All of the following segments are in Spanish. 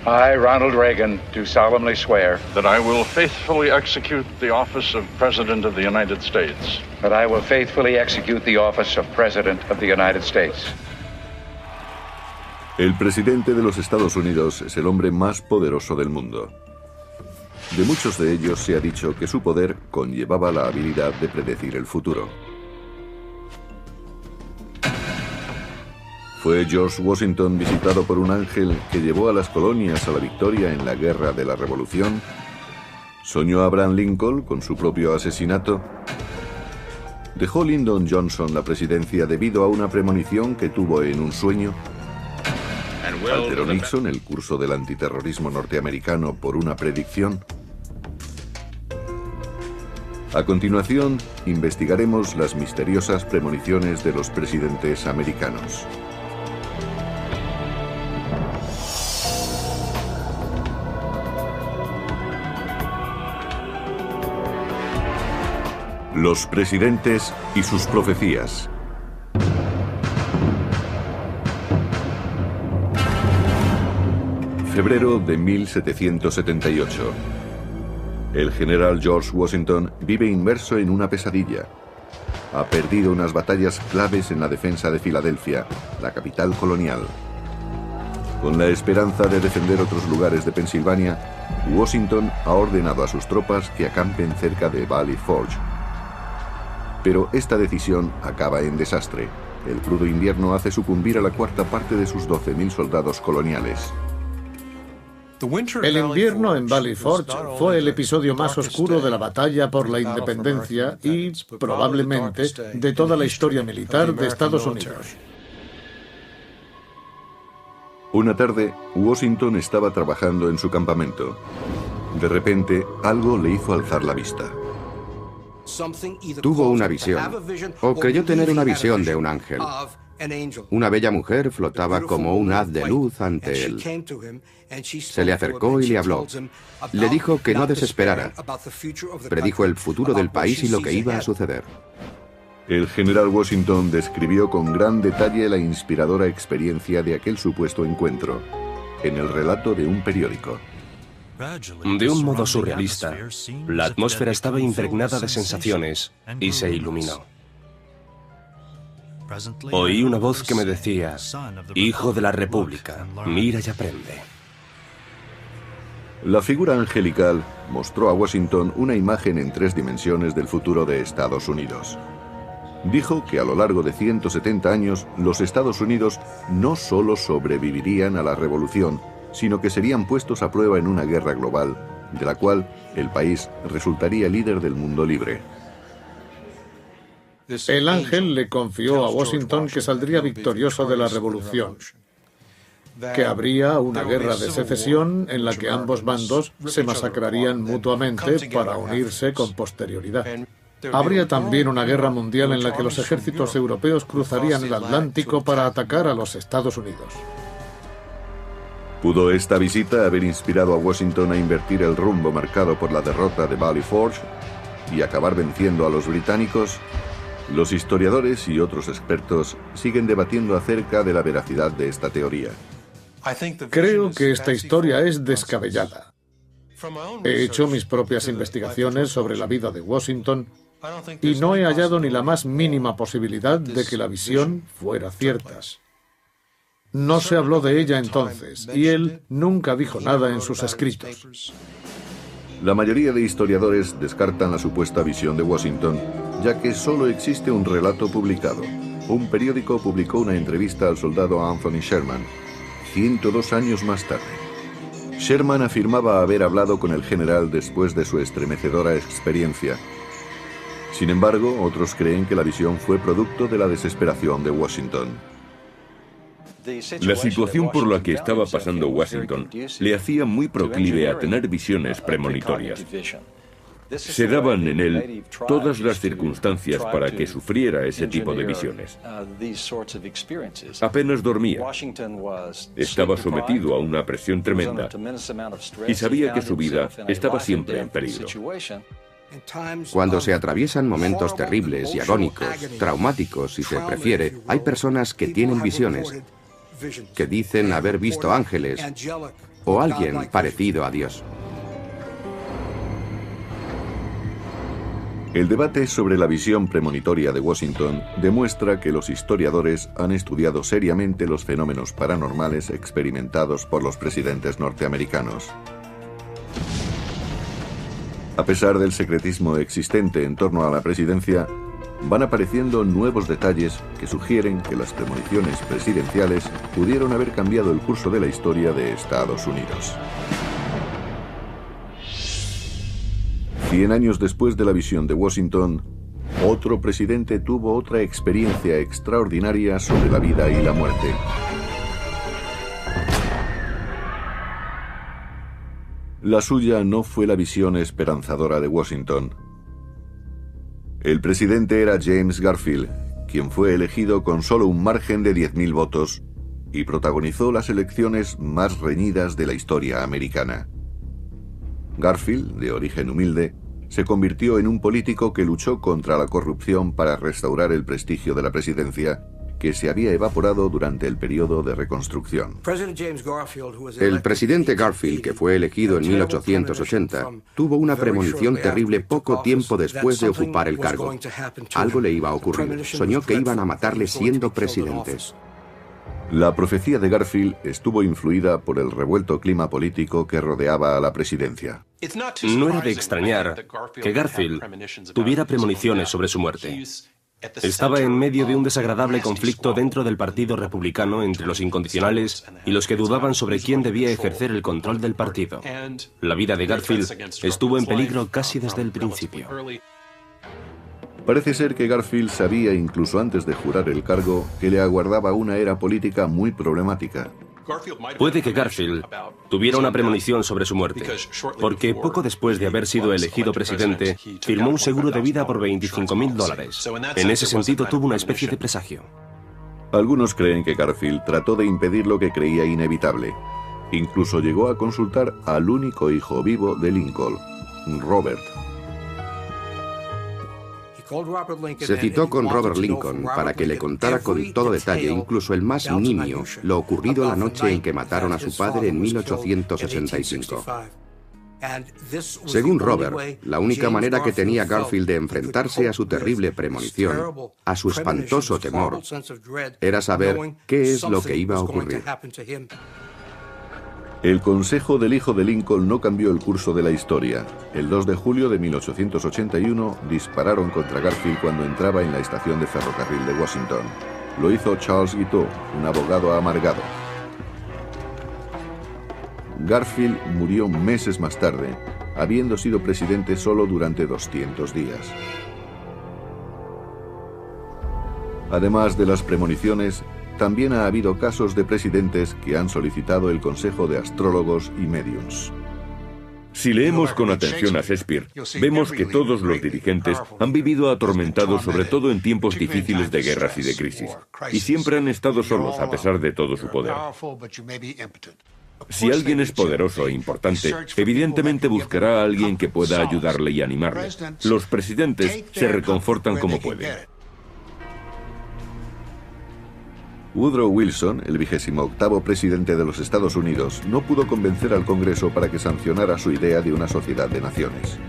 I, Ronald Reagan, do solemnly swear that I will faithfully execute the office of President of the United States. that I will faithfully execute the office of President of the United States. El presidente de los Estados Unidos es el hombre más poderoso del mundo. De muchos de ellos se ha dicho que su poder conllevaba la habilidad de predecir el futuro. ¿Fue George Washington visitado por un ángel que llevó a las colonias a la victoria en la Guerra de la Revolución? ¿Soñó Abraham Lincoln con su propio asesinato? ¿Dejó Lyndon Johnson la presidencia debido a una premonición que tuvo en un sueño? ¿Alteró Nixon el curso del antiterrorismo norteamericano por una predicción? A continuación, investigaremos las misteriosas premoniciones de los presidentes americanos. Los presidentes y sus profecías. Febrero de 1778. El general George Washington vive inmerso en una pesadilla. Ha perdido unas batallas claves en la defensa de Filadelfia, la capital colonial. Con la esperanza de defender otros lugares de Pensilvania, Washington ha ordenado a sus tropas que acampen cerca de Valley Forge. Pero esta decisión acaba en desastre. El crudo invierno hace sucumbir a la cuarta parte de sus 12.000 soldados coloniales. El invierno en Valley Forge fue el episodio más oscuro de la batalla por la independencia y, probablemente, de toda la historia militar de Estados Unidos. Una tarde, Washington estaba trabajando en su campamento. De repente, algo le hizo alzar la vista. Tuvo una visión, o creyó tener una visión de un ángel. Una bella mujer flotaba como un haz de luz ante él. Se le acercó y le habló. Le dijo que no desesperara. Predijo el futuro del país y lo que iba a suceder. El general Washington describió con gran detalle la inspiradora experiencia de aquel supuesto encuentro, en el relato de un periódico. De un modo surrealista, la atmósfera estaba impregnada de sensaciones y se iluminó. Oí una voz que me decía: «Hijo de la República, mira y aprende». La figura angelical mostró a Washington una imagen en 3 dimensiones del futuro de Estados Unidos. Dijo que a lo largo de 170 años, los Estados Unidos no solo sobrevivirían a la revolución, sino que serían puestos a prueba en una guerra global, de la cual el país resultaría líder del mundo libre. El ángel le confió a Washington que saldría victorioso de la revolución, que habría una guerra de secesión en la que ambos bandos se masacrarían mutuamente para unirse con posterioridad. Habría también una guerra mundial en la que los ejércitos europeos cruzarían el Atlántico para atacar a los Estados Unidos. ¿Pudo esta visita haber inspirado a Washington a invertir el rumbo marcado por la derrota de Valley Forge y acabar venciendo a los británicos? Los historiadores y otros expertos siguen debatiendo acerca de la veracidad de esta teoría. Creo que esta historia es descabellada. He hecho mis propias investigaciones sobre la vida de Washington y no he hallado ni la más mínima posibilidad de que la visión fuera cierta. No se habló de ella entonces, y él nunca dijo nada en sus escritos. La mayoría de historiadores descartan la supuesta visión de Washington, ya que solo existe un relato publicado. Un periódico publicó una entrevista al soldado Anthony Sherman, 102 años más tarde. Sherman afirmaba haber hablado con el general después de su estremecedora experiencia. Sin embargo, otros creen que la visión fue producto de la desesperación de Washington. La situación por la que estaba pasando Washington le hacía muy proclive a tener visiones premonitorias. Se daban en él todas las circunstancias para que sufriera ese tipo de visiones. Apenas dormía. Estaba sometido a una presión tremenda y sabía que su vida estaba siempre en peligro. Cuando se atraviesan momentos terribles y agónicos, traumáticos si se prefiere, hay personas que tienen visiones, que dicen haber visto ángeles o alguien parecido a Dios. El debate sobre la visión premonitoria de Washington demuestra que los historiadores han estudiado seriamente los fenómenos paranormales experimentados por los presidentes norteamericanos. A pesar del secretismo existente en torno a la presidencia, van apareciendo nuevos detalles que sugieren que las premoniciones presidenciales pudieron haber cambiado el curso de la historia de Estados Unidos. 100 años después de la visión de Washington, otro presidente tuvo otra experiencia extraordinaria sobre la vida y la muerte. La suya no fue la visión esperanzadora de Washington. El presidente era James Garfield, quien fue elegido con solo un margen de 10.000 votos y protagonizó las elecciones más reñidas de la historia americana. Garfield, de origen humilde, se convirtió en un político que luchó contra la corrupción para restaurar el prestigio de la presidencia, que se había evaporado durante el periodo de reconstrucción. El presidente Garfield, que fue elegido en 1880, tuvo una premonición terrible poco tiempo después de ocupar el cargo. Algo le iba a ocurrir. Soñó que iban a matarle siendo presidente. La profecía de Garfield estuvo influida por el revuelto clima político que rodeaba a la presidencia. No era de extrañar que Garfield tuviera premoniciones sobre su muerte. Estaba en medio de un desagradable conflicto dentro del Partido Republicano entre los incondicionales y los que dudaban sobre quién debía ejercer el control del partido. La vida de Garfield estuvo en peligro casi desde el principio. Parece ser que Garfield sabía incluso antes de jurar el cargo que le aguardaba una era política muy problemática. Puede que Garfield tuviera una premonición sobre su muerte, porque poco después de haber sido elegido presidente, firmó un seguro de vida por $25.000. En ese sentido, tuvo una especie de presagio. Algunos creen que Garfield trató de impedir lo que creía inevitable. Incluso llegó a consultar al único hijo vivo de Lincoln, Robert. Se citó con Robert Lincoln para que le contara con todo detalle, incluso el más nimio, lo ocurrido la noche en que mataron a su padre en 1865. Según Robert, la única manera que tenía Garfield de enfrentarse a su terrible premonición, a su espantoso temor, era saber qué es lo que iba a ocurrir. El consejo del hijo de Lincoln no cambió el curso de la historia. El 2 de julio de 1881 dispararon contra Garfield cuando entraba en la estación de ferrocarril de Washington. Lo hizo Charles Guiteau, un abogado amargado. Garfield murió meses más tarde, habiendo sido presidente solo durante 200 días. Además de las premoniciones, también ha habido casos de presidentes que han solicitado el consejo de astrólogos y médiums. Si leemos con atención a Shakespeare, vemos que todos los dirigentes han vivido atormentados, sobre todo en tiempos difíciles de guerras y de crisis, y siempre han estado solos a pesar de todo su poder. Si alguien es poderoso e importante, evidentemente buscará a alguien que pueda ayudarle y animarle. Los presidentes se reconfortan como pueden. Woodrow Wilson, el 28º presidente de los Estados Unidos, no pudo convencer al Congreso para que sancionara su idea de una sociedad de naciones.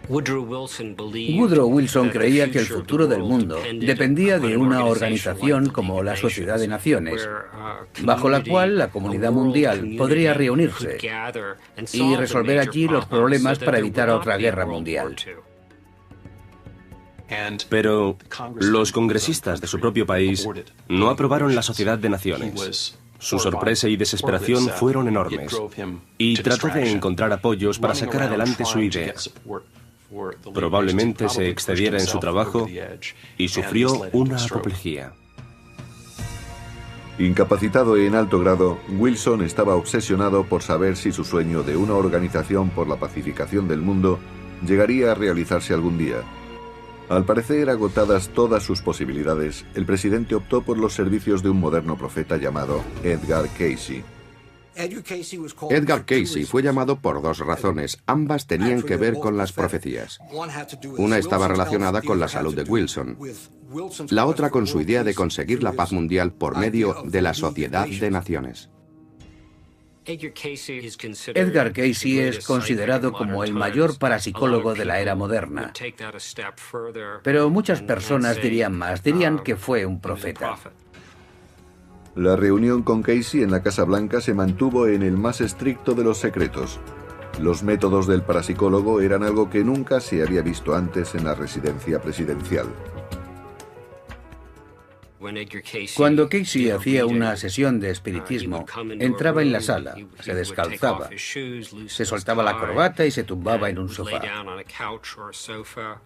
Woodrow Wilson creía que el futuro del mundo dependía de una organización como la Sociedad de Naciones, bajo la cual la comunidad mundial podría reunirse y resolver allí los problemas para evitar otra guerra mundial. Pero los congresistas de su propio país no aprobaron la Sociedad de Naciones. Su sorpresa y desesperación fueron enormes, y trató de encontrar apoyos para sacar adelante su idea. Probablemente se excediera en su trabajo y sufrió una apoplejía. Incapacitado en alto grado, Wilson estaba obsesionado por saber si su sueño de una organización por la pacificación del mundo llegaría a realizarse algún día. Al parecer agotadas todas sus posibilidades, el presidente optó por los servicios de un moderno profeta llamado Edgar Cayce. Edgar Cayce fue llamado por dos razones. Ambas tenían que ver con las profecías. Una estaba relacionada con la salud de Wilson, la otra con su idea de conseguir la paz mundial por medio de la Sociedad de Naciones. Edgar Cayce es considerado como el mayor parapsicólogo de la era moderna. Pero muchas personas dirían más, dirían que fue un profeta. La reunión con Cayce en la Casa Blanca se mantuvo en el más estricto de los secretos. Los métodos del parapsicólogo eran algo que nunca se había visto antes en la residencia presidencial. Cuando Cayce hacía una sesión de espiritismo, entraba en la sala, se descalzaba, se soltaba la corbata y se tumbaba en un sofá.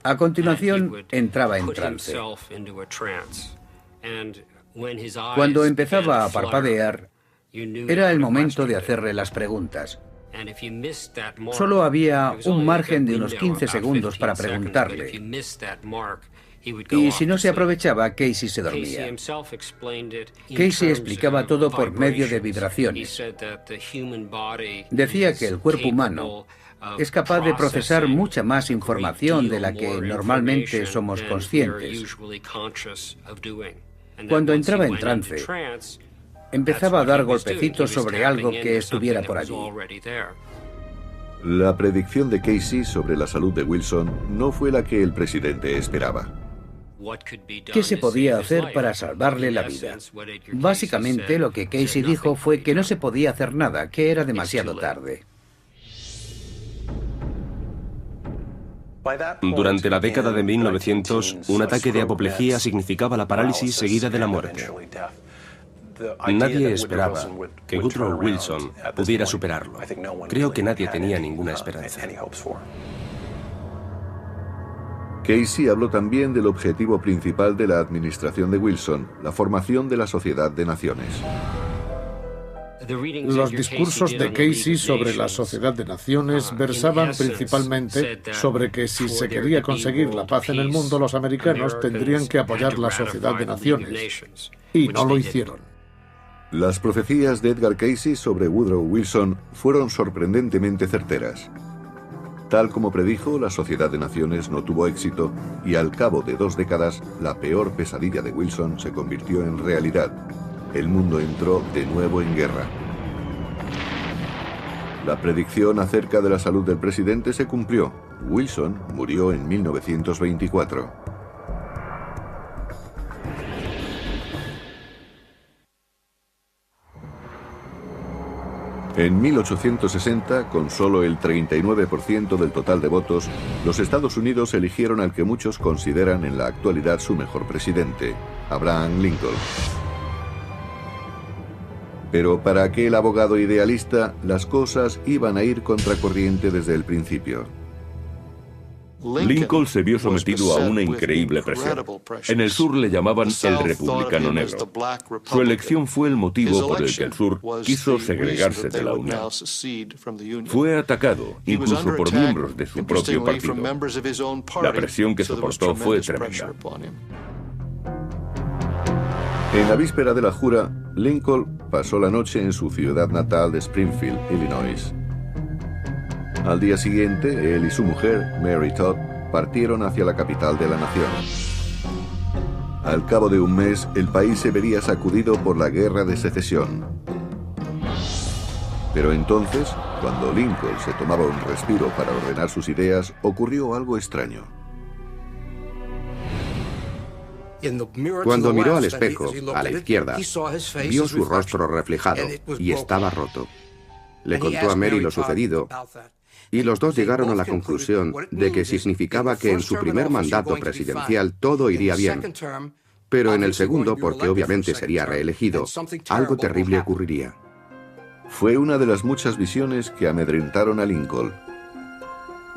A continuación, entraba en trance. Cuando empezaba a parpadear, era el momento de hacerle las preguntas. Solo había un margen de unos 15 segundos para preguntarle. Y si no se aprovechaba, Cayce se dormía. Cayce explicaba todo por medio de vibraciones. Decía que el cuerpo humano es capaz de procesar mucha más información de la que normalmente somos conscientes. Cuando entraba en trance, empezaba a dar golpecitos sobre algo que estuviera por allí. La predicción de Cayce sobre la salud de Wilson no fue la que el presidente esperaba. ¿Qué se podía hacer para salvarle la vida? Básicamente, lo que Cayce dijo fue que no se podía hacer nada, que era demasiado tarde. Durante la década de 1900, un ataque de apoplejía significaba la parálisis seguida de la muerte. Nadie esperaba que Woodrow Wilson pudiera superarlo. Creo que nadie tenía ninguna esperanza. Cayce habló también del objetivo principal de la administración de Wilson, la formación de la Sociedad de Naciones. Los discursos de Cayce sobre la Sociedad de Naciones versaban principalmente sobre que si se quería conseguir la paz en el mundo, los americanos tendrían que apoyar la Sociedad de Naciones. Y no lo hicieron. Las profecías de Edgar Cayce sobre Woodrow Wilson fueron sorprendentemente certeras. Tal como predijo, la Sociedad de Naciones no tuvo éxito y al cabo de 2 décadas, la peor pesadilla de Wilson se convirtió en realidad. El mundo entró de nuevo en guerra. La predicción acerca de la salud del presidente se cumplió. Wilson murió en 1924. En 1860, con solo el 39% del total de votos, los Estados Unidos eligieron al que muchos consideran en la actualidad su mejor presidente, Abraham Lincoln. Pero para aquel abogado idealista, las cosas iban a ir contracorriente desde el principio. Lincoln se vio sometido a una increíble presión. En el sur le llamaban el republicano negro. Su elección fue el motivo por el que el sur quiso segregarse de la Unión. Fue atacado, incluso por miembros de su propio partido. La presión que soportó fue tremenda. En la víspera de la jura, Lincoln pasó la noche en su ciudad natal de Springfield, Illinois. Al día siguiente, él y su mujer, Mary Todd, partieron hacia la capital de la nación. Al cabo de un mes, el país se vería sacudido por la guerra de secesión. Pero entonces, cuando Lincoln se tomaba un respiro para ordenar sus ideas, ocurrió algo extraño. Cuando miró al espejo, a la izquierda, vio su rostro reflejado y estaba roto. Le contó a Mary lo sucedido y los dos llegaron a la conclusión de que significaba que en su primer mandato presidencial todo iría bien, pero en el segundo, porque obviamente sería reelegido, algo terrible ocurriría. Fue una de las muchas visiones que amedrentaron a Lincoln.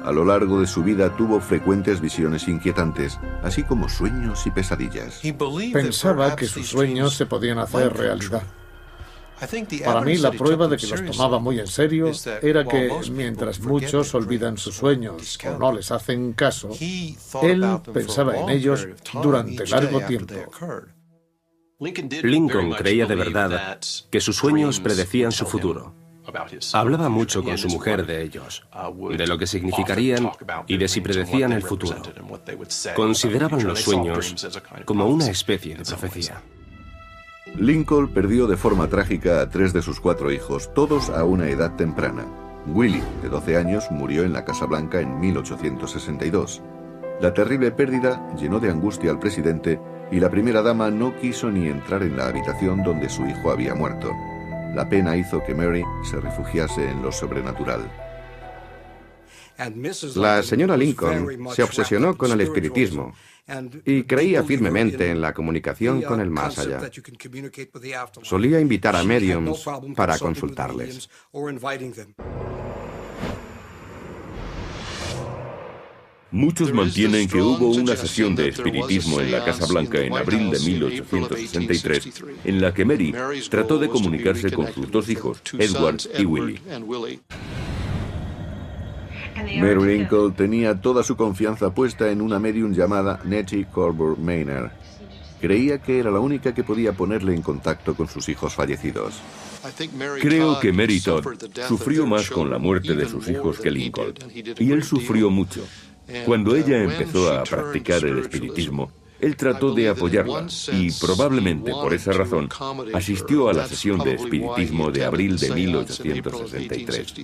A lo largo de su vida tuvo frecuentes visiones inquietantes, así como sueños y pesadillas. Pensaba que sus sueños se podían hacer realidad. Para mí, la prueba de que los tomaba muy en serio era que, mientras muchos olvidan sus sueños o no les hacen caso, él pensaba en ellos durante largo tiempo. Lincoln creía de verdad que sus sueños predecían su futuro. Hablaba mucho con su mujer de ellos, de lo que significarían y de si predecían el futuro. Consideraban los sueños como una especie de profecía. Lincoln perdió de forma trágica a 3 de sus 4 hijos, todos a una edad temprana. Willie, de 12 años, murió en la Casa Blanca en 1862. La terrible pérdida llenó de angustia al presidente y la primera dama no quiso ni entrar en la habitación donde su hijo había muerto. La pena hizo que Mary se refugiase en lo sobrenatural. La señora Lincoln se obsesionó con el espiritismo y creía firmemente en la comunicación con el más allá. Solía invitar a médiums para consultarles. Muchos mantienen que hubo una sesión de espiritismo en la Casa Blanca en abril de 1863, en la que Mary trató de comunicarse con sus 2 hijos, Edward y Willie. Mary Lincoln tenía toda su confianza puesta en una medium llamada Nettie Corbett Maynard. Creía que era la única que podía ponerle en contacto con sus hijos fallecidos. Creo que Mary Todd sufrió más con la muerte de sus hijos que Lincoln, y él sufrió mucho. Cuando ella empezó a practicar el espiritismo, él trató de apoyarla y probablemente por esa razón asistió a la sesión de espiritismo de abril de 1863.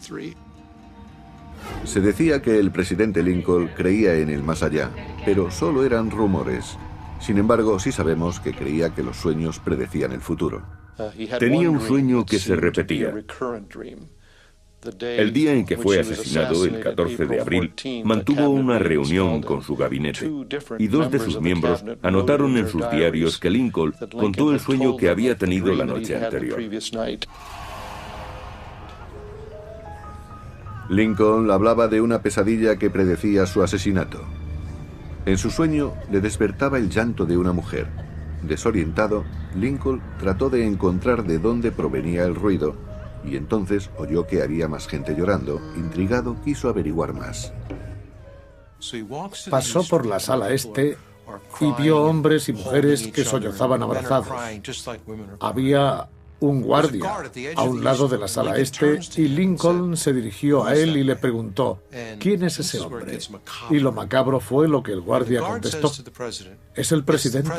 Se decía que el presidente Lincoln creía en el más allá, pero solo eran rumores. Sin embargo, sí sabemos que creía que los sueños predecían el futuro. Tenía un sueño que se repetía. El día en que fue asesinado, el 14 de abril, mantuvo una reunión con su gabinete y 2 de sus miembros anotaron en sus diarios que Lincoln contó el sueño que había tenido la noche anterior. Lincoln hablaba de una pesadilla que predecía su asesinato. En su sueño le despertaba el llanto de una mujer. Desorientado, Lincoln trató de encontrar de dónde provenía el ruido y entonces oyó que había más gente llorando. Intrigado, quiso averiguar más. Pasó por la sala este y vio hombres y mujeres que sollozaban abrazados. Había un guardia a un lado de la sala este y Lincoln se dirigió a él y le preguntó: ¿quién es ese hombre? Y lo macabro fue lo que el guardia contestó: es el presidente.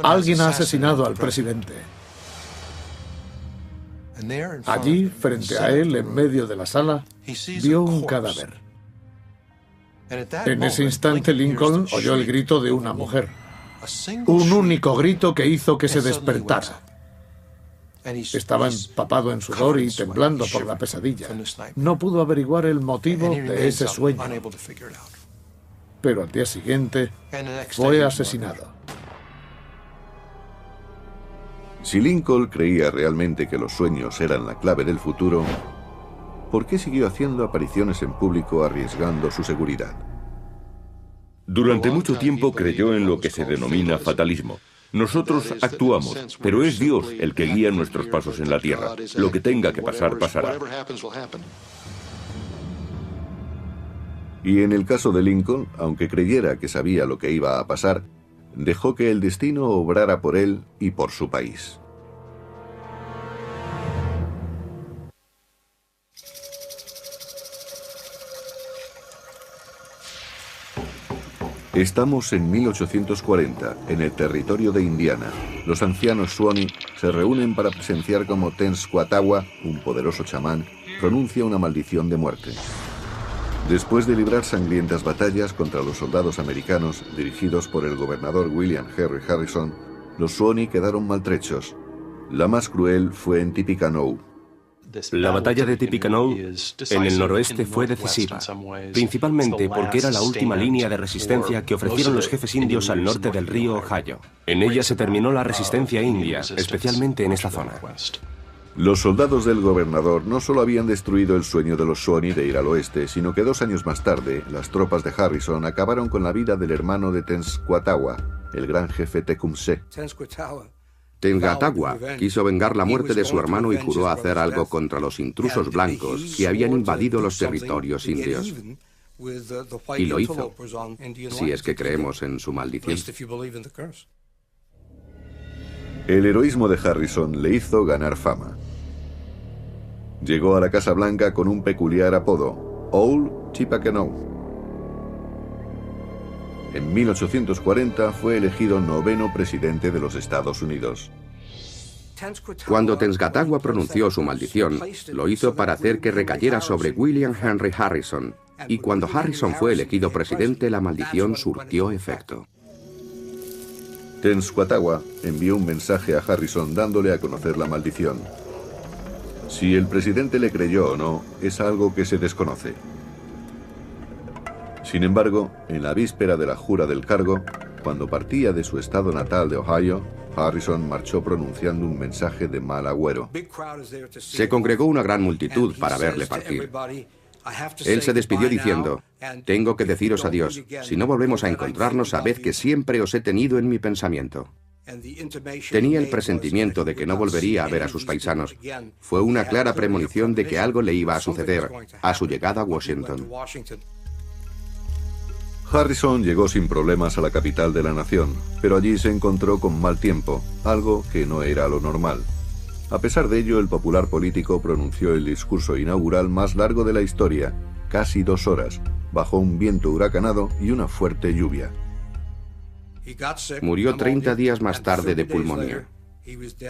Alguien ha asesinado al presidente. Allí, frente a él, en medio de la sala, vio un cadáver. En ese instante, Lincoln oyó el grito de una mujer. Un único grito que hizo que se despertara. Estaba empapado en sudor y temblando por la pesadilla. No pudo averiguar el motivo de ese sueño. Pero al día siguiente fue asesinado. Si Lincoln creía realmente que los sueños eran la clave del futuro, ¿por qué siguió haciendo apariciones en público arriesgando su seguridad? Durante mucho tiempo creyó en lo que se denomina fatalismo. Nosotros actuamos, pero es Dios el que guía nuestros pasos en la tierra. Lo que tenga que pasar, pasará. Y en el caso de Lincoln, aunque creyera que sabía lo que iba a pasar, dejó que el destino obrara por él y por su país. Estamos en 1840, en el territorio de Indiana. Los ancianos Suoni se reúnen para presenciar cómo Tenskwatawa, un poderoso chamán, pronuncia una maldición de muerte. Después de librar sangrientas batallas contra los soldados americanos dirigidos por el gobernador William Henry Harrison, los Suoni quedaron maltrechos. La más cruel fue en Tippecanoe. La batalla de Tippecanoe en el noroeste fue decisiva, principalmente porque era la última línea de resistencia que ofrecieron los jefes indios al norte del río Ohio. En ella se terminó la resistencia india, especialmente en esta zona. Los soldados del gobernador no solo habían destruido el sueño de los Suoni de ir al oeste, sino que 2 años más tarde, las tropas de Harrison acabaron con la vida del hermano de Tenskwatawa, el gran jefe Tecumseh. Tenskwatawa quiso vengar la muerte de su hermano y juró hacer algo contra los intrusos blancos que habían invadido los territorios indios. Y lo hizo, si es que creemos en su maldición. El heroísmo de Harrison le hizo ganar fama. Llegó a la Casa Blanca con un peculiar apodo, Old Tippecanoe. En 1840 fue elegido 9º presidente de los Estados Unidos. Cuando Tenskwatawa pronunció su maldición, lo hizo para hacer que recayera sobre William Henry Harrison, y cuando Harrison fue elegido presidente, la maldición surtió efecto. Tenskwatawa envió un mensaje a Harrison dándole a conocer la maldición. Si el presidente le creyó o no, es algo que se desconoce. Sin embargo, en la víspera de la jura del cargo, cuando partía de su estado natal de Ohio, Harrison marchó pronunciando un mensaje de mal agüero. Se congregó una gran multitud para verle partir. Él se despidió diciendo: «Tengo que deciros adiós. Si no volvemos a encontrarnos, sabed que siempre os he tenido en mi pensamiento». Tenía el presentimiento de que no volvería a ver a sus paisanos. Fue una clara premonición de que algo le iba a suceder a su llegada a Washington. Harrison llegó sin problemas a la capital de la nación, pero allí se encontró con mal tiempo, algo que no era lo normal. A pesar de ello, el popular político pronunció el discurso inaugural más largo de la historia, casi 2 horas, bajo un viento huracanado y una fuerte lluvia. Murió 30 días más tarde de pulmonía.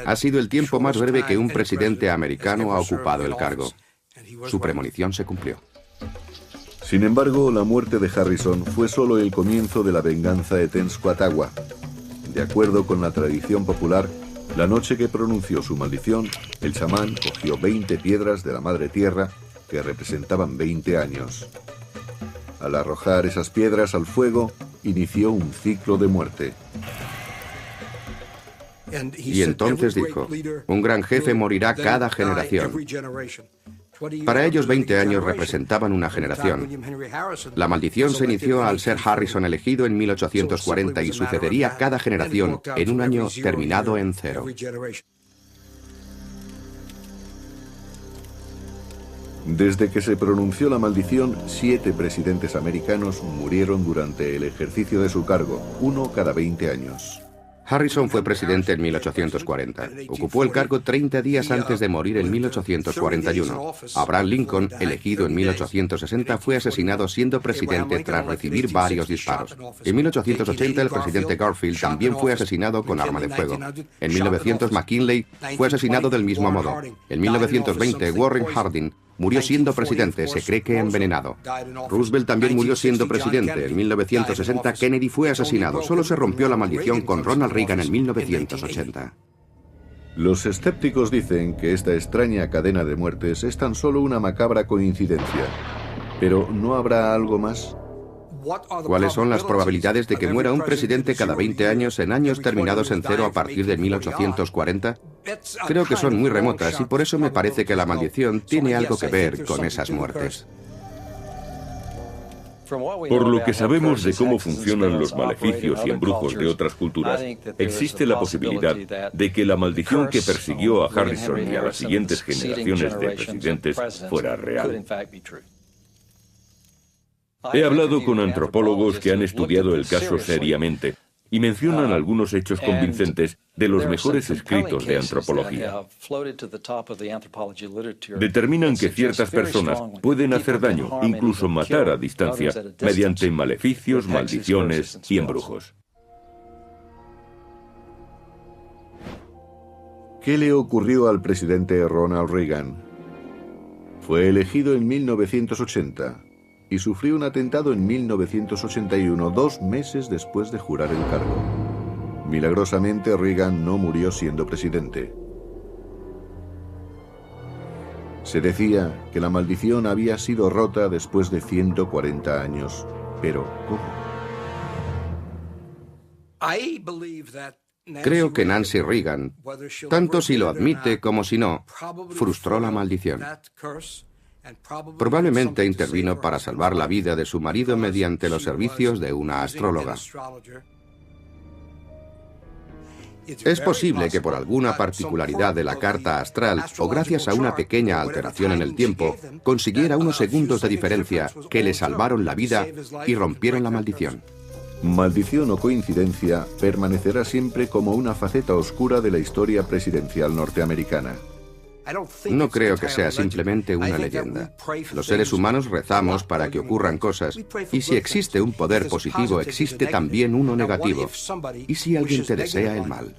Ha sido el tiempo más breve que un presidente americano ha ocupado el cargo. Su premonición se cumplió. Sin embargo, la muerte de Harrison fue solo el comienzo de la venganza de Tenskwatawa. De acuerdo con la tradición popular, la noche que pronunció su maldición, el chamán cogió 20 piedras de la madre tierra que representaban 20 años. Al arrojar esas piedras al fuego, inició un ciclo de muerte. Y entonces dijo: «Un gran jefe morirá cada generación». Para ellos 20 años representaban una generación. La maldición se inició al ser Harrison elegido en 1840 y sucedería cada generación en un año terminado en 0. Desde que se pronunció la maldición, 7 presidentes americanos murieron durante el ejercicio de su cargo, uno cada 20 años. Harrison fue presidente en 1840. Ocupó el cargo 30 días antes de morir en 1841. Abraham Lincoln, elegido en 1860, fue asesinado siendo presidente tras recibir varios disparos. En 1880 el presidente Garfield también fue asesinado con arma de fuego. En 1900 McKinley fue asesinado del mismo modo. En 1920 Warren Harding murió siendo presidente, se cree que envenenado. Roosevelt también murió siendo presidente. En 1960 Kennedy fue asesinado. Solo se rompió la maldición con Ronald Reagan en 1980. Los escépticos dicen que esta extraña cadena de muertes es tan solo una macabra coincidencia. Pero ¿no habrá algo más? ¿Cuáles son las probabilidades de que muera un presidente cada 20 años en años terminados en 0 a partir de 1840? Creo que son muy remotas y por eso me parece que la maldición tiene algo que ver con esas muertes. Por lo que sabemos de cómo funcionan los maleficios y embrujos de otras culturas, existe la posibilidad de que la maldición que persiguió a Harrison y a las siguientes generaciones de presidentes fuera real. He hablado con antropólogos que han estudiado el caso seriamente y mencionan algunos hechos convincentes de los mejores escritos de antropología. Determinan que ciertas personas pueden hacer daño, incluso matar a distancia, mediante maleficios, maldiciones y embrujos. ¿Qué le ocurrió al presidente Ronald Reagan? Fue elegido en 1980 y sufrió un atentado en 1981, 2 meses después de jurar el cargo. Milagrosamente, Reagan no murió siendo presidente. Se decía que la maldición había sido rota después de 140 años. Pero, ¿cómo? Creo que Nancy Reagan, tanto si lo admite como si no, frustró la maldición. Probablemente intervino para salvar la vida de su marido mediante los servicios de una astróloga. Es posible que por alguna particularidad de la carta astral o gracias a una pequeña alteración en el tiempo, consiguiera unos segundos de diferencia que le salvaron la vida y rompieron la maldición. Maldición o coincidencia permanecerá siempre como una faceta oscura de la historia presidencial norteamericana. No creo que sea simplemente una leyenda. Los seres humanos rezamos para que ocurran cosas, y si existe un poder positivo, existe también uno negativo. ¿Y si alguien te desea el mal?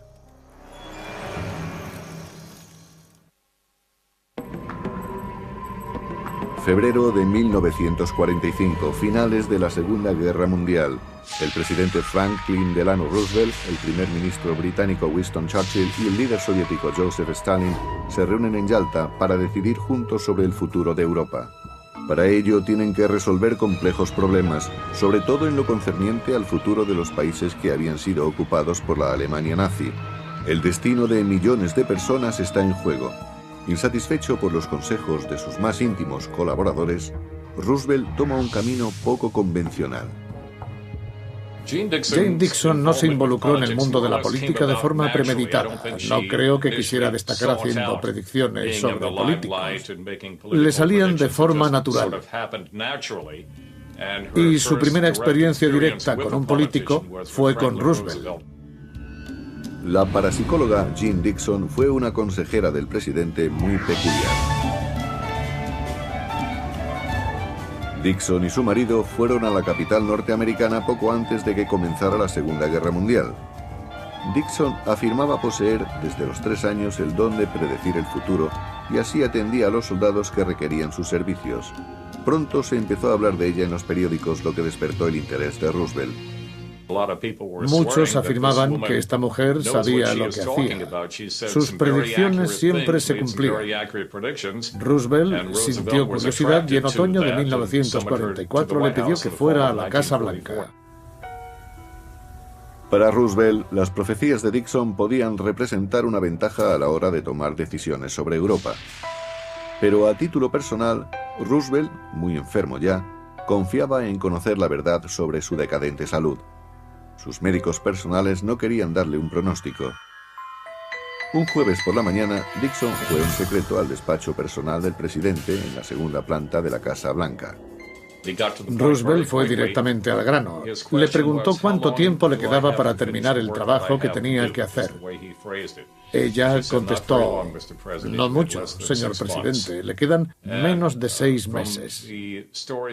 Febrero de 1945, finales de la Segunda Guerra Mundial. El presidente Franklin Delano Roosevelt, el primer ministro británico Winston Churchill y el líder soviético Joseph Stalin se reúnen en Yalta para decidir juntos sobre el futuro de Europa. Para ello tienen que resolver complejos problemas, sobre todo en lo concerniente al futuro de los países que habían sido ocupados por la Alemania nazi. El destino de millones de personas está en juego. Insatisfecho por los consejos de sus más íntimos colaboradores, Roosevelt toma un camino poco convencional. Jane Dixon no se involucró en el mundo de la política de forma premeditada. No creo que quisiera destacar haciendo predicciones sobre políticos. Le salían de forma natural. Y su primera experiencia directa con un político fue con Roosevelt. La parapsicóloga Jean Dixon fue una consejera del presidente muy peculiar. Dixon y su marido fueron a la capital norteamericana poco antes de que comenzara la Segunda Guerra Mundial. Dixon afirmaba poseer desde los 3 años el don de predecir el futuro y así atendía a los soldados que requerían sus servicios. Pronto se empezó a hablar de ella en los periódicos, lo que despertó el interés de Roosevelt. Muchos afirmaban que esta mujer sabía lo que hacía. Sus predicciones siempre se cumplían. Roosevelt sintió curiosidad y en otoño de 1944 le pidió que fuera a la Casa Blanca. Para Roosevelt, las profecías de Dixon podían representar una ventaja a la hora de tomar decisiones sobre Europa. Pero a título personal, Roosevelt, muy enfermo ya, confiaba en conocer la verdad sobre su decadente salud. Sus médicos personales no querían darle un pronóstico. Un jueves por la mañana, Dixon fue en secreto al despacho personal del presidente en la segunda planta de la Casa Blanca. Roosevelt fue directamente al grano. Le preguntó cuánto tiempo le quedaba para terminar el trabajo que tenía que hacer. Ella contestó: no mucho, señor presidente, le quedan menos de 6 meses.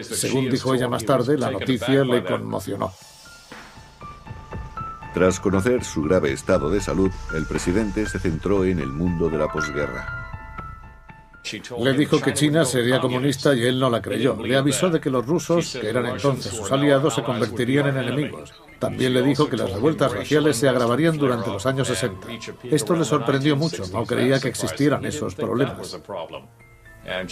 Según dijo ella más tarde, la noticia le conmocionó. Tras conocer su grave estado de salud, el presidente se centró en el mundo de la posguerra. Le dijo que China sería comunista y él no la creyó. Le avisó de que los rusos, que eran entonces sus aliados, se convertirían en enemigos. También le dijo que las revueltas raciales se agravarían durante los años 60. Esto le sorprendió mucho, no creía que existieran esos problemas.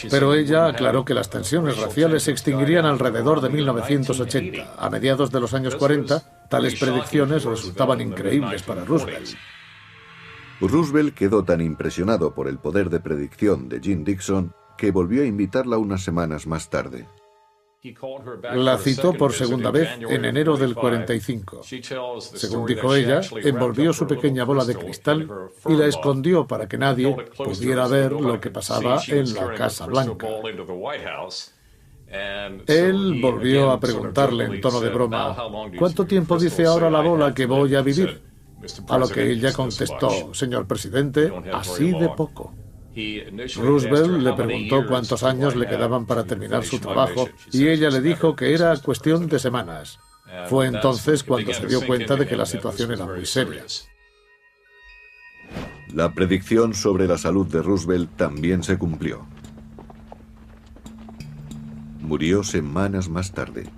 Pero ella aclaró que las tensiones raciales se extinguirían alrededor de 1980. A mediados de los años 40, tales predicciones resultaban increíbles para Roosevelt. Roosevelt quedó tan impresionado por el poder de predicción de Jean Dixon que volvió a invitarla unas semanas más tarde. La citó por segunda vez en enero del 45. Según dijo ella, envolvió su pequeña bola de cristal y la escondió para que nadie pudiera ver lo que pasaba en la Casa Blanca. Él volvió a preguntarle en tono de broma: ¿cuánto tiempo dice ahora la bola que voy a vivir? A lo que ella contestó: señor presidente, así de poco. Roosevelt le preguntó cuántos años le quedaban para terminar su trabajo y ella le dijo que era cuestión de semanas. Fue entonces cuando se dio cuenta de que la situación era muy seria. La predicción sobre la salud de Roosevelt también se cumplió. Murió semanas más tarde.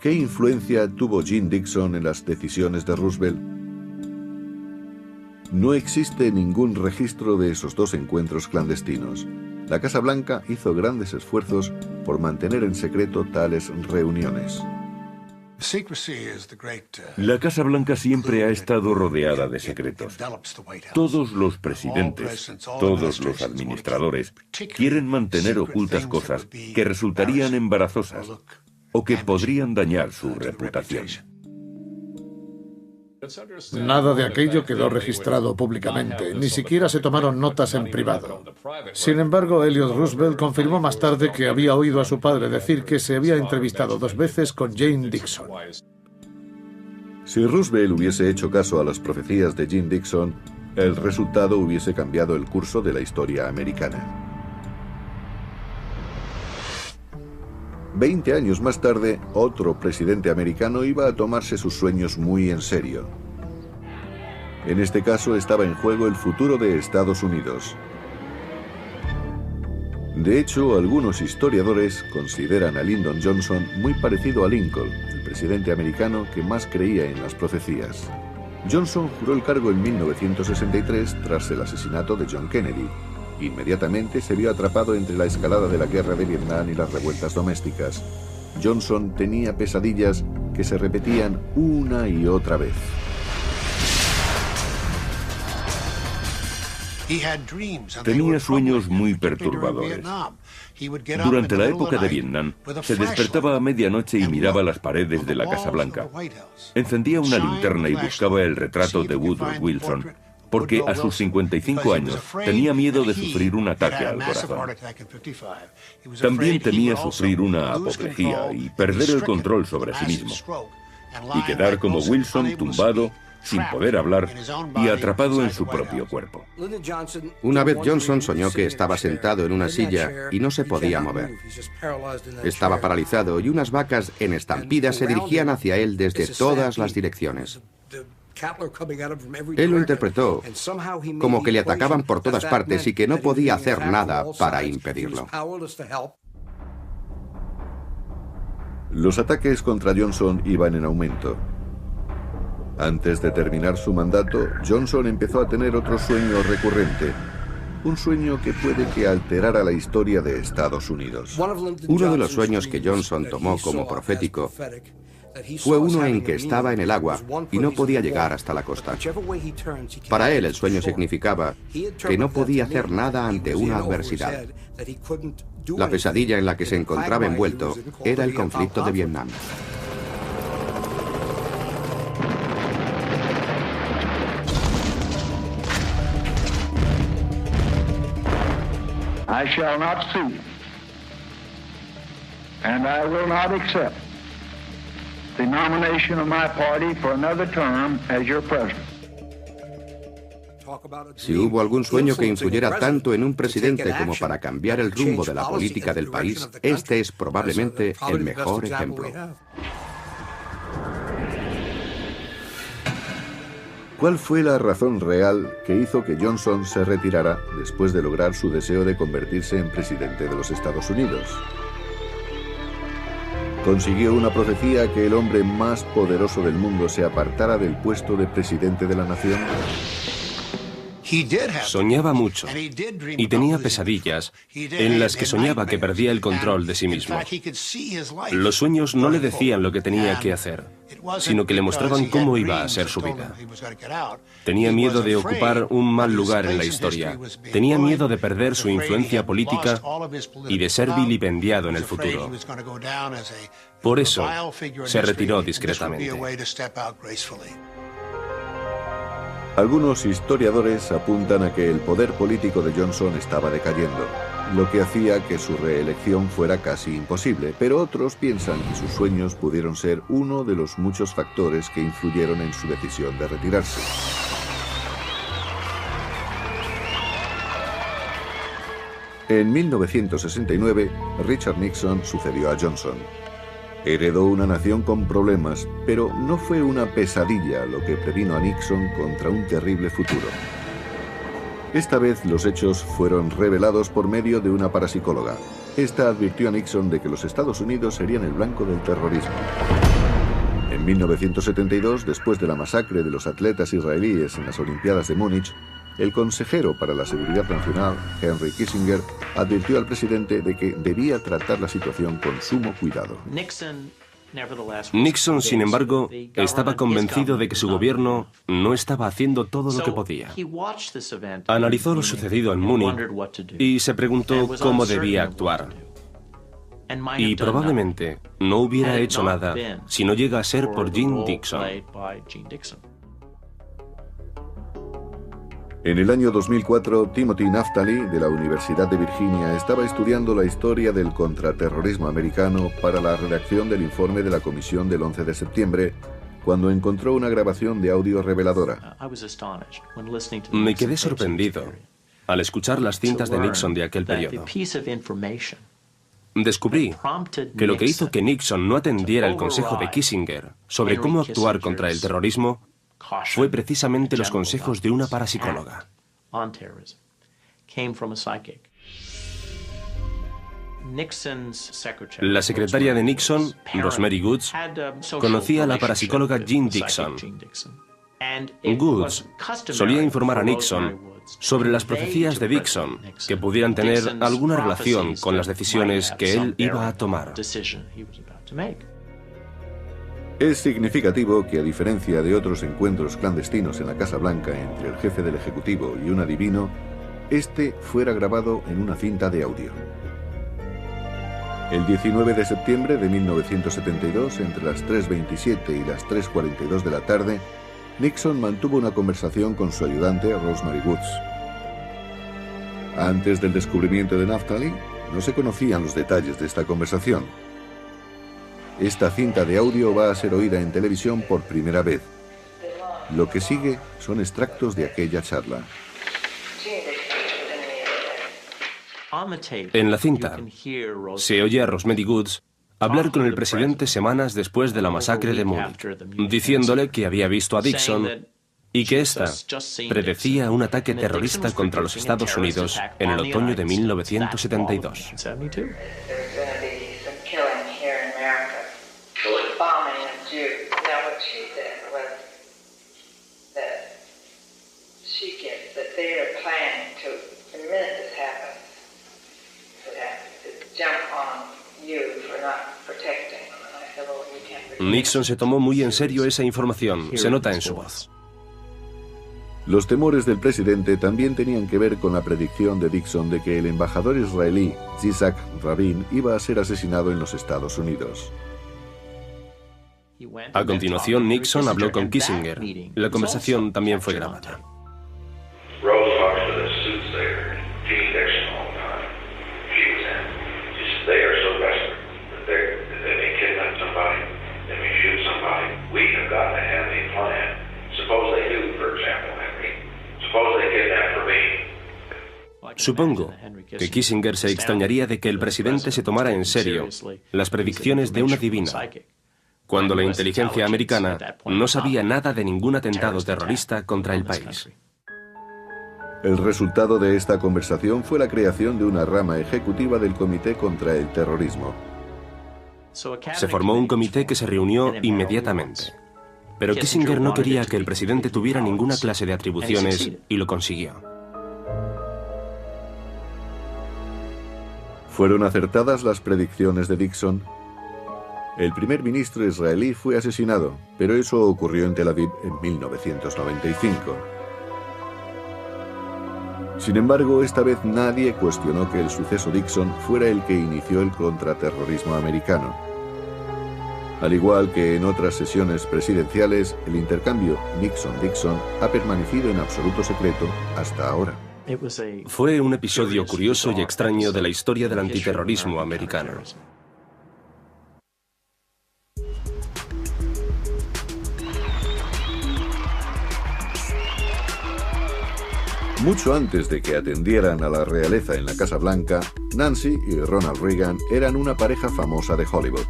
¿Qué influencia tuvo Jean Dixon en las decisiones de Roosevelt? No existe ningún registro de esos 2 encuentros clandestinos. La Casa Blanca hizo grandes esfuerzos por mantener en secreto tales reuniones. La Casa Blanca siempre ha estado rodeada de secretos. Todos los presidentes, todos los administradores, quieren mantener ocultas cosas que resultarían embarazosas o que podrían dañar su reputación. Nada de aquello quedó registrado públicamente, ni siquiera se tomaron notas en privado. Sin embargo, Elliot Roosevelt confirmó más tarde que había oído a su padre decir que se había entrevistado 2 veces con Jane Dixon. Si Roosevelt hubiese hecho caso a las profecías de Jean Dixon, el resultado hubiese cambiado el curso de la historia americana. 20 años más tarde, otro presidente americano iba a tomarse sus sueños muy en serio. En este caso estaba en juego el futuro de Estados Unidos. De hecho, algunos historiadores consideran a Lyndon Johnson muy parecido a Lincoln, el presidente americano que más creía en las profecías. Johnson juró el cargo en 1963 tras el asesinato de John Kennedy. Inmediatamente se vio atrapado entre la escalada de la guerra de Vietnam y las revueltas domésticas. Johnson tenía pesadillas que se repetían una y otra vez. Tenía sueños muy perturbadores. Durante la época de Vietnam, se despertaba a medianoche y miraba las paredes de la Casa Blanca. Encendía una linterna y buscaba el retrato de Woodrow Wilson, porque a sus 55 años tenía miedo de sufrir un ataque al corazón. También temía sufrir una apoplejía y perder el control sobre sí mismo, y quedar como Wilson, tumbado, sin poder hablar y atrapado en su propio cuerpo. Una vez Johnson soñó que estaba sentado en una silla y no se podía mover. Estaba paralizado y unas vacas en estampida se dirigían hacia él desde todas las direcciones. Él lo interpretó como que le atacaban por todas partes y que no podía hacer nada para impedirlo. Los ataques contra Johnson iban en aumento. Antes de terminar su mandato, Johnson empezó a tener otro sueño recurrente. Un sueño que puede que alterara la historia de Estados Unidos. Uno de los sueños que Johnson tomó como profético fue uno en que estaba en el agua y no podía llegar hasta la costa. Para él el sueño significaba que no podía hacer nada ante una adversidad. La pesadilla en la que se encontraba envuelto era el conflicto de Vietnam. I shall not sue, and I will not accept the nomination of my party for another term as your president. Si hubo algún sueño que influyera tanto en un presidente como para cambiar el rumbo de la política del país, este es probablemente el mejor ejemplo. ¿Cuál fue la razón real que hizo que Johnson se retirara después de lograr su deseo de convertirse en presidente de los Estados Unidos? ¿Consiguió una profecía que el hombre más poderoso del mundo se apartara del puesto de presidente de la nación? Soñaba mucho y tenía pesadillas en las que soñaba que perdía el control de sí mismo. Los sueños no le decían lo que tenía que hacer, sino que le mostraban cómo iba a ser su vida. Tenía miedo de ocupar un mal lugar en la historia. Tenía miedo de perder su influencia política y de ser vilipendiado en el futuro. Por eso, se retiró discretamente. Algunos historiadores apuntan a que el poder político de Johnson estaba decayendo, lo que hacía que su reelección fuera casi imposible, pero otros piensan que sus sueños pudieron ser uno de los muchos factores que influyeron en su decisión de retirarse. En 1969, Richard Nixon sucedió a Johnson. Heredó una nación con problemas, pero no fue una pesadilla lo que previno a Nixon contra un terrible futuro. Esta vez los hechos fueron revelados por medio de una parapsicóloga. Esta advirtió a Nixon de que los Estados Unidos serían el blanco del terrorismo. En 1972, después de la masacre de los atletas israelíes en las Olimpiadas de Múnich, el consejero para la seguridad nacional, Henry Kissinger, advirtió al presidente de que debía tratar la situación con sumo cuidado. Nixon, sin embargo, estaba convencido de que su gobierno no estaba haciendo todo lo que podía. Analizó lo sucedido en Múnich y se preguntó cómo debía actuar. Y probablemente no hubiera hecho nada si no llega a ser por Jeane Dixon. En el año 2004, Timothy Naftali, de la Universidad de Virginia, estaba estudiando la historia del contraterrorismo americano para la redacción del informe de la Comisión del 11 de septiembre, cuando encontró una grabación de audio reveladora. Me quedé sorprendido al escuchar las cintas de Nixon de aquel periodo. Descubrí que lo que hizo que Nixon no atendiera el consejo de Kissinger sobre cómo actuar contra el terrorismo fue precisamente los consejos de una parapsicóloga. La secretaria de Nixon, Rosemary Woods, conocía a la parapsicóloga Jean Dixon. Woods solía informar a Nixon sobre las profecías de Dixon que pudieran tener alguna relación con las decisiones que él iba a tomar. Es significativo que, a diferencia de otros encuentros clandestinos en la Casa Blanca entre el jefe del Ejecutivo y un adivino, este fuera grabado en una cinta de audio. El 19 de septiembre de 1972, entre las 3:27 y las 3:42 de la tarde, Nixon mantuvo una conversación con su ayudante, Rosemary Woods. Antes del descubrimiento de Naftali, no se conocían los detalles de esta conversación. Esta cinta de audio va a ser oída en televisión por primera vez. Lo que sigue son extractos de aquella charla. En la cinta se oye a Rosemary Woods hablar con el presidente semanas después de la masacre de Múnich, diciéndole que había visto a Dixon y que ésta predecía un ataque terrorista contra los Estados Unidos en el otoño de 1972. Nixon se tomó muy en serio esa información, se nota en su voz. Los temores del presidente también tenían que ver con la predicción de Dixon de que el embajador israelí Yitzhak Rabin iba a ser asesinado en los Estados Unidos. A continuación, Nixon habló con Kissinger. La conversación también fue grabada. Supongo que Kissinger se extrañaría de que el presidente se tomara en serio las predicciones de una divina, cuando la inteligencia americana no sabía nada de ningún atentado terrorista contra el país. El resultado de esta conversación fue la creación de una rama ejecutiva del Comité contra el Terrorismo. Se formó un comité que se reunió inmediatamente, pero Kissinger no quería que el presidente tuviera ninguna clase de atribuciones y lo consiguió. ¿Fueron acertadas las predicciones de Dixon? El primer ministro israelí fue asesinado, pero eso ocurrió en Tel Aviv en 1995. Sin embargo, esta vez nadie cuestionó que el suceso Dixon fuera el que inició el contraterrorismo americano. Al igual que en otras sesiones presidenciales, el intercambio Nixon-Dixon ha permanecido en absoluto secreto hasta ahora. Fue un episodio curioso y extraño de la historia del antiterrorismo americano. Mucho antes de que atendieran a la realeza en la Casa Blanca, Nancy y Ronald Reagan eran una pareja famosa de Hollywood.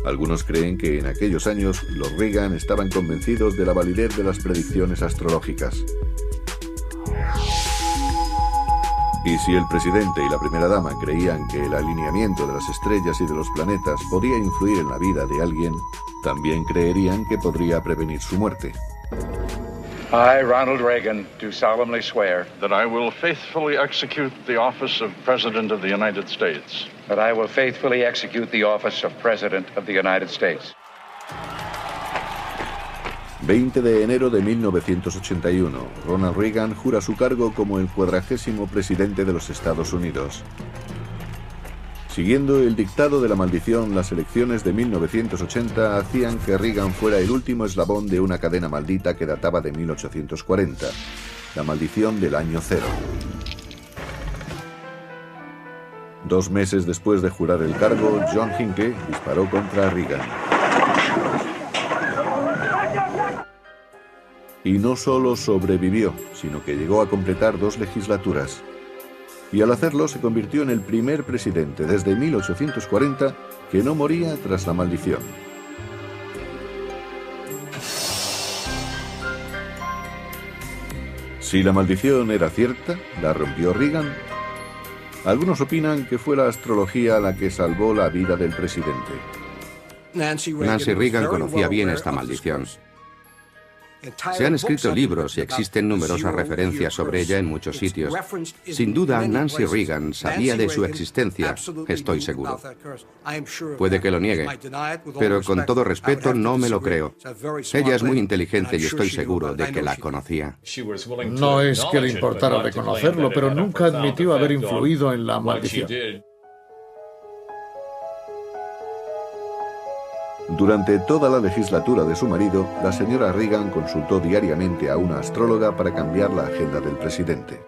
Algunos creen que en aquellos años los Reagan estaban convencidos de la validez de las predicciones astrológicas. Y si el presidente y la primera dama creían que el alineamiento de las estrellas y de los planetas podía influir en la vida de alguien, también creerían que podría prevenir su muerte. I, Ronald Reagan, do solemnly swear that I will faithfully execute the office of President of the United States. That I will faithfully execute the office of President of the United States. 20 de enero de 1981, Ronald Reagan jura su cargo como el 40º presidente de los Estados Unidos. Siguiendo el dictado de la maldición, las elecciones de 1980 hacían que Reagan fuera el último eslabón de una cadena maldita que databa de 1840, la maldición del año cero. 2 meses después de jurar el cargo, John Hinckley disparó contra Reagan. Y no solo sobrevivió, sino que llegó a completar 2 legislaturas. Y al hacerlo se convirtió en el primer presidente desde 1840 que no moría tras la maldición. Si la maldición era cierta, ¿la rompió Reagan? Algunos opinan que fue la astrología la que salvó la vida del presidente. Nancy Reagan conocía bien esta maldición. Se han escrito libros y existen numerosas referencias sobre ella en muchos sitios. Sin duda, Nancy Reagan sabía de su existencia, estoy seguro. Puede que lo niegue, pero con todo respeto no me lo creo. Ella es muy inteligente y estoy seguro de que la conocía. No es que le importara reconocerlo, pero nunca admitió haber influido en la maldición. Durante toda la legislatura de su marido, la señora Reagan consultó diariamente a una astróloga para cambiar la agenda del presidente.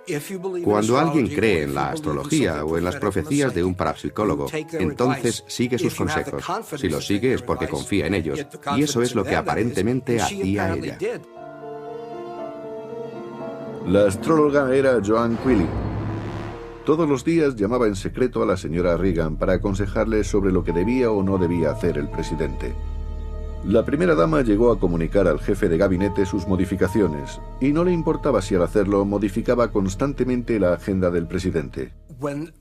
Cuando alguien cree en la astrología o en las profecías de un parapsicólogo, entonces sigue sus consejos. Si los sigue es porque confía en ellos, y eso es lo que aparentemente hacía ella. La astróloga era Joan Quilly. Todos los días llamaba en secreto a la señora Reagan para aconsejarle sobre lo que debía o no debía hacer el presidente. La primera dama llegó a comunicar al jefe de gabinete sus modificaciones, y no le importaba si al hacerlo modificaba constantemente la agenda del presidente.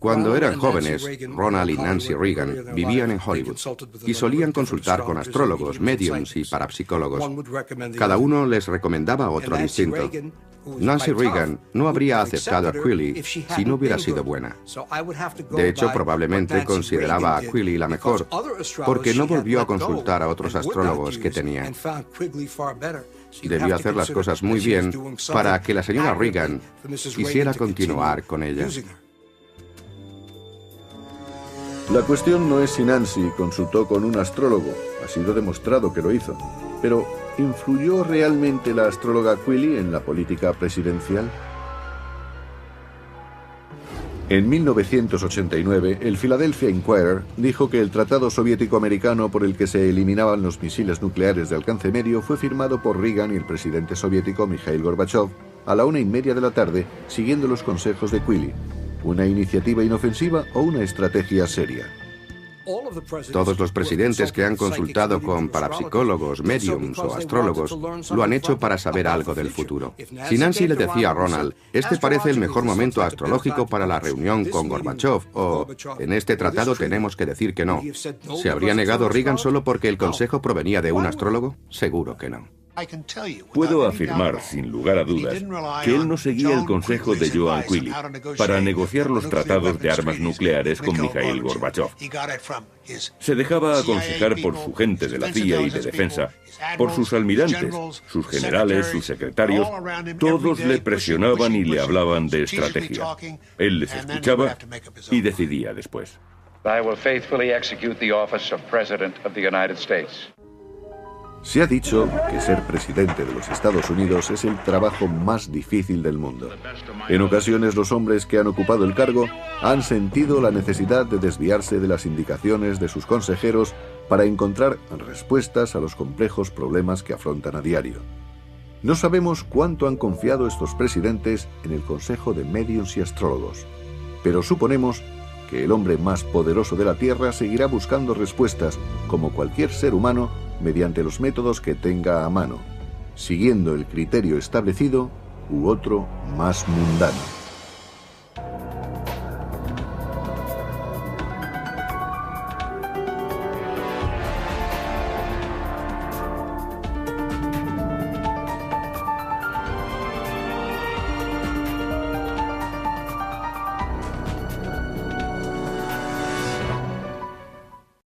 Cuando eran jóvenes, Ronald y Nancy Reagan vivían en Hollywood y solían consultar con astrólogos, médiums y parapsicólogos. Cada uno les recomendaba otro distinto. Nancy Reagan no habría aceptado a Quilly si no hubiera sido buena. De hecho, probablemente consideraba a Quilly la mejor, porque no volvió a consultar a otros astrólogos que tenía. Debió hacer las cosas muy bien para que la señora Reagan quisiera continuar con ella. La cuestión no es si Nancy consultó con un astrólogo, ha sido demostrado que lo hizo, pero ¿influyó realmente la astróloga Quilly en la política presidencial? En 1989, el Philadelphia Inquirer dijo que el tratado soviético-americano por el que se eliminaban los misiles nucleares de alcance medio fue firmado por Reagan y el presidente soviético Mikhail Gorbachev a la 1:30 de la tarde, siguiendo los consejos de Quilly. ¿Una iniciativa inofensiva o una estrategia seria? Todos los presidentes que han consultado con parapsicólogos, médiums o astrólogos lo han hecho para saber algo del futuro. Si Nancy le decía a Ronald, este parece el mejor momento astrológico para la reunión con Gorbachev, o en este tratado tenemos que decir que no, ¿se habría negado Reagan solo porque el consejo provenía de un astrólogo? Seguro que no. Puedo afirmar, sin lugar a dudas, que él no seguía el consejo de Joan Quilly para negociar los tratados de armas nucleares con Mikhail Gorbachev. Se dejaba aconsejar por su gente de la CIA y de defensa, por sus almirantes, sus generales, sus secretarios. Todos le presionaban y le hablaban de estrategia. Él les escuchaba y decidía después. I will faithfully execute the office of President of the United States. Se ha dicho que ser presidente de los Estados Unidos es el trabajo más difícil del mundo. En ocasiones los hombres que han ocupado el cargo han sentido la necesidad de desviarse de las indicaciones de sus consejeros para encontrar respuestas a los complejos problemas que afrontan a diario. No sabemos cuánto han confiado estos presidentes en el consejo de médiums y astrólogos, pero suponemos que el hombre más poderoso de la Tierra seguirá buscando respuestas, como cualquier ser humano, mediante los métodos que tenga a mano, siguiendo el criterio establecido u otro más mundano.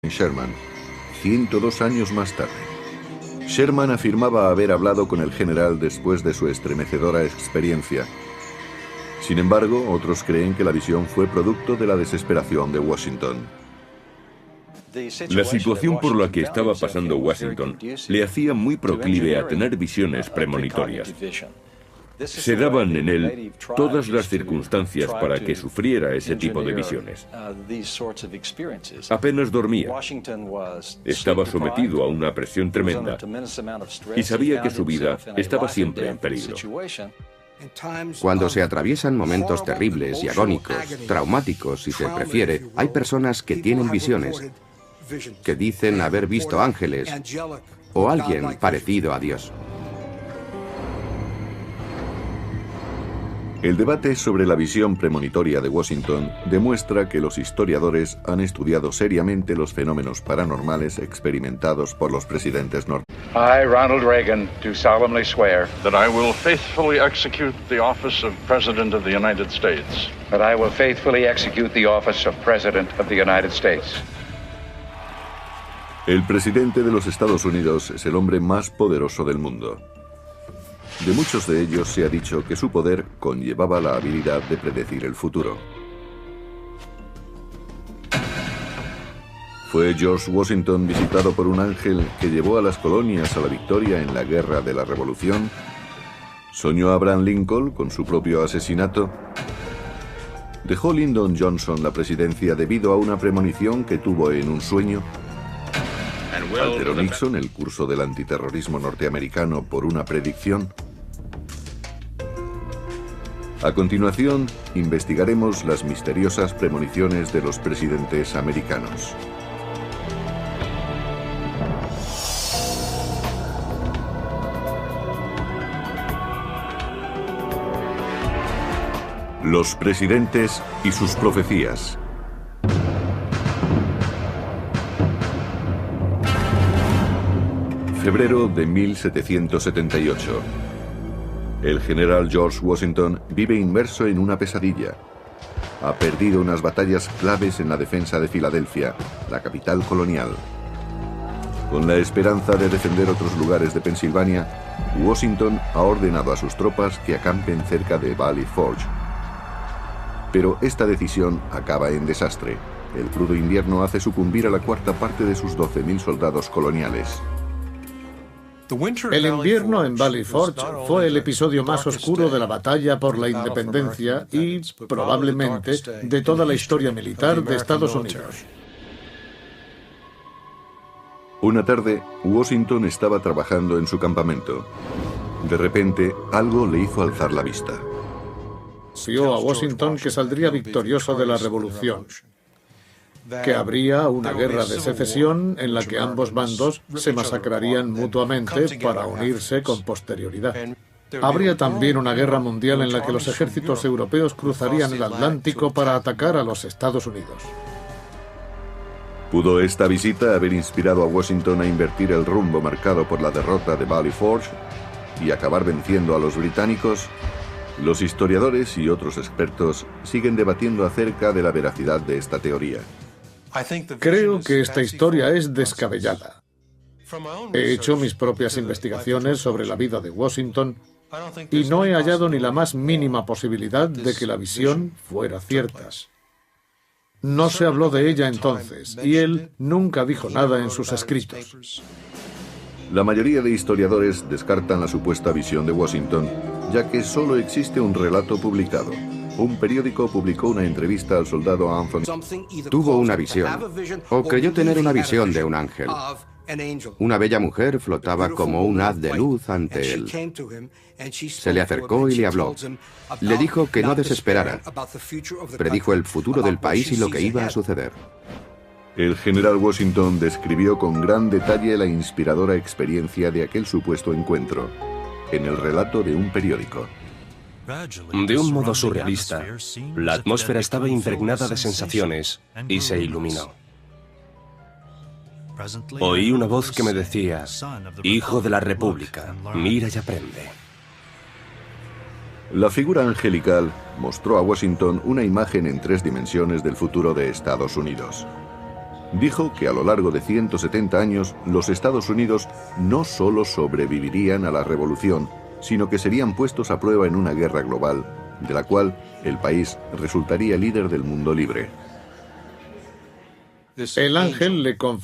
Sherman, 102 años más tarde. Sherman afirmaba haber hablado con el general después de su estremecedora experiencia. Sin embargo, otros creen que la visión fue producto de la desesperación de Washington. La situación por la que estaba pasando Washington le hacía muy proclive a tener visiones premonitorias. Se daban en él todas las circunstancias para que sufriera ese tipo de visiones. Apenas dormía. Estaba sometido a una presión tremenda y sabía que su vida estaba siempre en peligro. Cuando se atraviesan momentos terribles y agónicos, traumáticos si se prefiere, hay personas que tienen visiones, que dicen haber visto ángeles o alguien parecido a Dios. El debate sobre la visión premonitoria de Washington demuestra que los historiadores han estudiado seriamente los fenómenos paranormales experimentados por los presidentes norteamericanos. I, Ronald Reagan, do solemnly swear that I will faithfully execute the office of President of the United States. that I will faithfully execute the office of President of the United States. El presidente de los Estados Unidos es el hombre más poderoso del mundo. De muchos de ellos se ha dicho que su poder conllevaba la habilidad de predecir el futuro. ¿Fue George Washington visitado por un ángel que llevó a las colonias a la victoria en la Guerra de la Revolución? ¿Soñó Abraham Lincoln con su propio asesinato? ¿Dejó Lyndon Johnson la presidencia debido a una premonición que tuvo en un sueño? ¿Alteró Nixon el curso del antiterrorismo norteamericano por una predicción? A continuación, investigaremos las misteriosas premoniciones de los presidentes americanos. Los presidentes y sus profecías. Febrero de 1778. El general George Washington vive inmerso en una pesadilla. Ha perdido unas batallas claves en la defensa de Filadelfia, la capital colonial. Con la esperanza de defender otros lugares de Pensilvania, Washington ha ordenado a sus tropas que acampen cerca de Valley Forge. Pero esta decisión acaba en desastre. El crudo invierno hace sucumbir a la cuarta parte de sus 12.000 soldados coloniales. El invierno en Valley Forge fue el episodio más oscuro de la batalla por la independencia y, probablemente, de toda la historia militar de Estados Unidos. Una tarde, Washington estaba trabajando en su campamento. De repente, algo le hizo alzar la vista. Vio a Washington que saldría victorioso de la revolución, que habría una guerra de secesión en la que ambos bandos se masacrarían mutuamente para unirse con posterioridad. Habría también una guerra mundial en la que los ejércitos europeos cruzarían el Atlántico para atacar a los Estados Unidos. ¿Pudo esta visita haber inspirado a Washington a invertir el rumbo marcado por la derrota de Valley Forge y acabar venciendo a los británicos? Los historiadores y otros expertos siguen debatiendo acerca de la veracidad de esta teoría. Creo que esta historia es descabellada. He hecho mis propias investigaciones sobre la vida de Washington y no he hallado ni la más mínima posibilidad de que la visión fuera cierta. No se habló de ella entonces y él nunca dijo nada en sus escritos. La mayoría de historiadores descartan la supuesta visión de Washington, ya que solo existe un relato publicado. Un periódico publicó una entrevista al soldado Anthony. Tuvo una visión, o creyó tener una visión de un ángel. Una bella mujer flotaba como un haz de luz ante él. Se le acercó y le habló. Le dijo que no desesperara. Predijo el futuro del país y lo que iba a suceder. El general Washington describió con gran detalle la inspiradora experiencia de aquel supuesto encuentro, en el relato de un periódico. De un modo surrealista, la atmósfera estaba impregnada de sensaciones y se iluminó. Oí una voz que me decía: "Hijo de la República, mira y aprende". La figura angelical mostró a Washington una imagen en 3 dimensiones del futuro de Estados Unidos. Dijo que a lo largo de 170 años, los Estados Unidos no solo sobrevivirían a la revolución, sino que serían puestos a prueba en una guerra global, de la cual el país resultaría líder del mundo libre. El ángel le confirmó